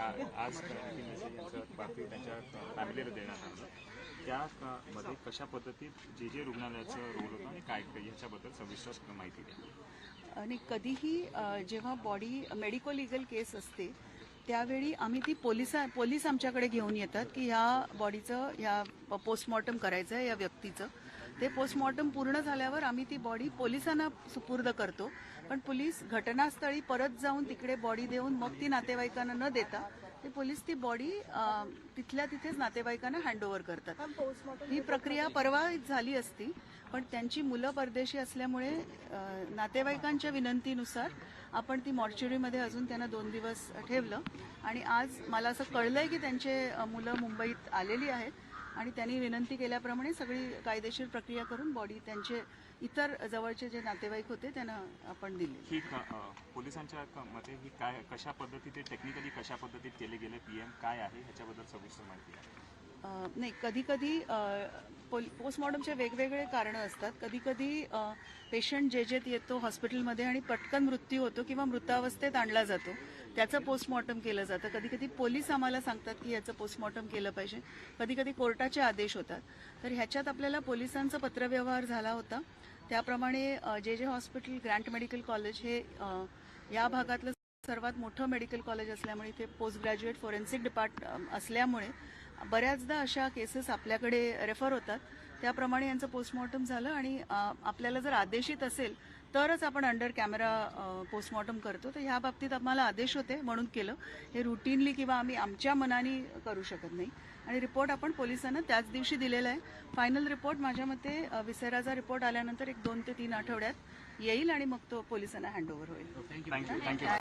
आज यांचं पार्थिव त्यांच्या फॅमिलीला देण्यात आलं, त्यामध्ये कशा पद्धतीत जे रुग्णालयाचं रोल होतं आणि काय ह्याच्याबद्दल सविस्तर माहिती द्या. आणि कधीही जेव्हा बॉडी मेडिको लिगल केस असते त्यावेळी आम्ही ती पोलीस आमच्याकडे घेऊन येतात की ह्या बॉडीचं ह्या पोस्टमॉर्टम करायचं आहे या व्यक्तीचं. ते पोस्टमॉर्टम पूर्ण झाल्यावर आम्ही ती बॉडी पोलिसांना सुपूर्द करतो, पण पोलीस घटनास्थळी परत जाऊन तिकडे बॉडी देऊन मग ती नातेवाईकांना न देता ते पोलीस ती बॉडी तिथल्या तिथेच नातेवाईकांना हँडओव्हर करतात. ही प्रक्रिया परवा झाली असती, पण त्यांची मुलं परदेशी असल्यामुळे नातेवाईकांच्या विनंतीनुसार आपण ती मॉर्च्युरीमध्ये अजून त्यांना 2 दिवस ठेवलं. आणि आज मला असं कळलंय की त्यांचे मुलं मुंबईत आलेली आहेत आणि त्यांनी विनंती केल्याप्रमाणे सगळी कायदेशीर प्रक्रिया करून बॉडी त्यांचे इतर जवळचे जे नातेवाईक होते त्यांना आपण दिली. ही पोलिसांच्या मते ही काय कशा पद्धतीने टेक्निकली कशा पद्धतीत केले गेले पीएम काय आहे ह्याच्याबद्दल सविस्तर माहिती आहे. नाही, कधी कधी पोस्टमॉर्टमचे वेगवेगळे कारणं असतात. कधी कधी पेशंट जे येतो हॉस्पिटलमध्ये आणि पटकन मृत्यू होतो किंवा मृतावस्थेत आणला जातो, त्याचं पोस्टमॉर्टम केलं जातं. कधी कधी पोलीस आम्हाला सांगतात की याचं पोस्टमॉर्टम केलं पाहिजे. कधी कधी कोर्टाचे आदेश होतात. तर ह्याच्यात आपल्याला पोलिसांचा पत्रव्यवहार झाला होता. त्याप्रमाणे जे हॉस्पिटल ग्रँट मेडिकल कॉलेज हे या भागातलं सर्वात मोठं मेडिकल कॉलेज असल्यामुळे इथे पोस्ट ग्रॅज्युएट फोरेन्सिक डिपार्टमेंट असल्यामुळे बऱ्याचदा अशा केसेस आपल्याकडे रेफर होतात. त्याप्रमाणे यांचं पोस्टमॉर्टम झालं आणि आपल्याला जर आदेशित असेल तरच आपण अंडर कॅमेरा पोस्टमॉर्टम करतो. तर ह्या बाबतीत आम्हाला आदेश होते म्हणून केलं. हे रुटीनली किंवा आम्ही आमच्या मनाने करू शकत नाही. आणि रिपोर्ट आपण पोलिसांना त्याच दिवशी दिलेला आहे. फायनल रिपोर्ट माझ्या मते विसेराचा रिपोर्ट आल्यानंतर 1 2 ते 3 आठवड्यात येईल आणि मग तो पोलिसांना हँडओव्हर होईल. थँक्यू.